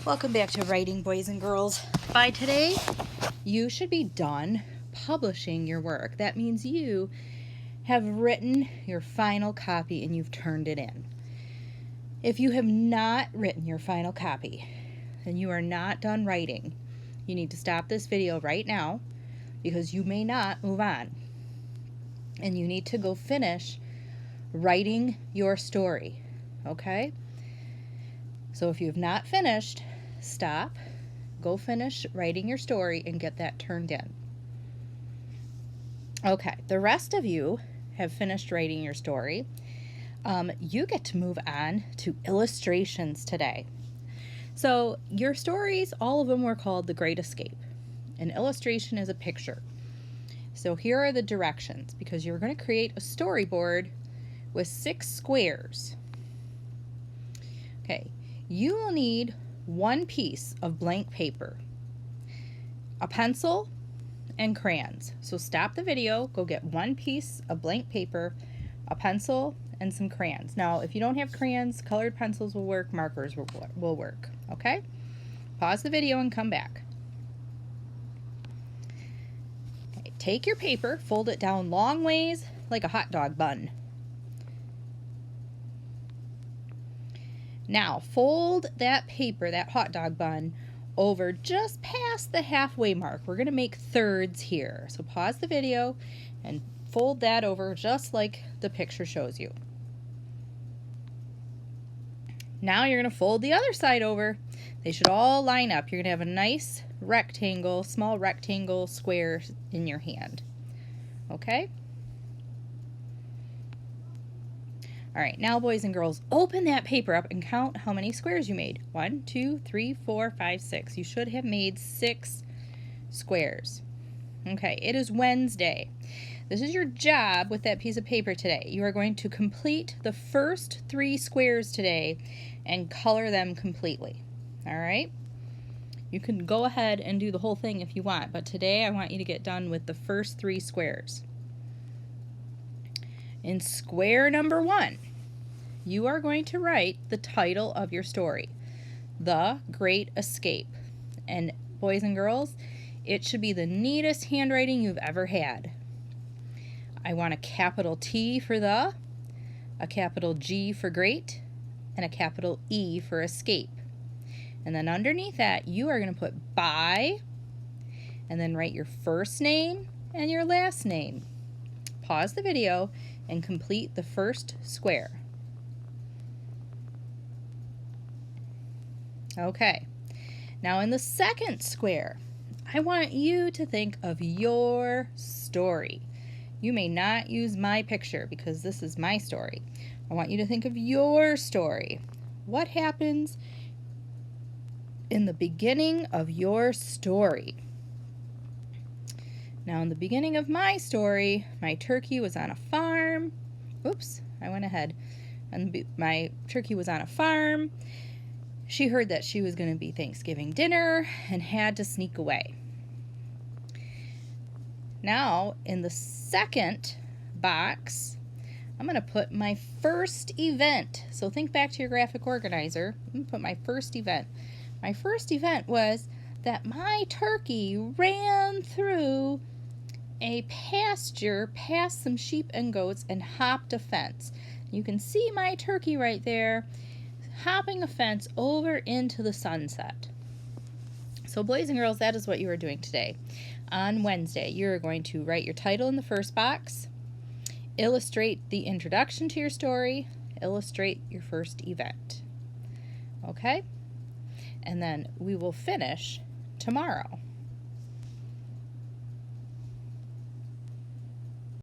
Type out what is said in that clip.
Welcome back to Writing, Boys and Girls. By today, you should be done publishing your work. That means you have written your final copy and you've turned it in. If you have not written your final copy and you are not done writing, you need to stop this video right now because you may not move on. And you need to go finish writing your story, okay? So if you have not finished, stop, go finish writing your story and get that turned in. Okay, the rest of you have finished writing your story. You get to move on to illustrations today. So your stories, all of them were called The Great Escape. An illustration is a picture. So here are the directions, because you're going to create a storyboard with 6 squares. Okay, you will need 1 piece of blank paper, a pencil, and crayons. So stop the video, go get 1 piece of blank paper, a pencil, and some crayons. Now, if you don't have crayons, colored pencils will work, markers will work, okay? Pause the video and come back. Okay, take your paper, fold it down long ways like a hot dog bun. Now, fold that paper, that hot dog bun, over just past the halfway mark. We're going to make thirds here. So pause the video and fold that over just like the picture shows you. Now you're going to fold the other side over. They should all line up. You're going to have a nice rectangle, small rectangle square in your hand. Okay? All right, now boys and girls, open that paper up and count how many squares you made. 1, 2, 3, 4, 5, 6. You should have made 6 squares. Okay, it is Wednesday. This is your job with that piece of paper today. You are going to complete the first 3 squares today and color them completely. All right? You can go ahead and do the whole thing if you want, but today I want you to get done with the first 3 squares. In square number 1, you are going to write the title of your story, The Great Escape. And boys and girls, it should be the neatest handwriting you've ever had. I want a capital T for the, a capital G for great, and a capital E for escape. And then underneath that, you are going to put by, and then write your first name and your last name. Pause the video and complete the first square. Okay, now in the second square, I want you to think of your story. You may not use my picture because this is my story. I want you to think of your story. What happens in the beginning of your story? Now, in the beginning of my story, my turkey was on a farm. Oops, I went ahead. And my turkey was on a farm. She heard that she was going to be Thanksgiving dinner and had to sneak away. Now, in the second box, I'm going to put my first event. So think back to your graphic organizer. I'm going to put my first event. My first event was that my turkey ran through a pasture past some sheep and goats and hopped a fence. You can see my turkey right there hopping a fence over into the sunset. So boys and girls, that is what you are doing today. On Wednesday, you're going to write your title in the first box, illustrate the introduction to your story, illustrate your first event. Okay? And then we will finish tomorrow.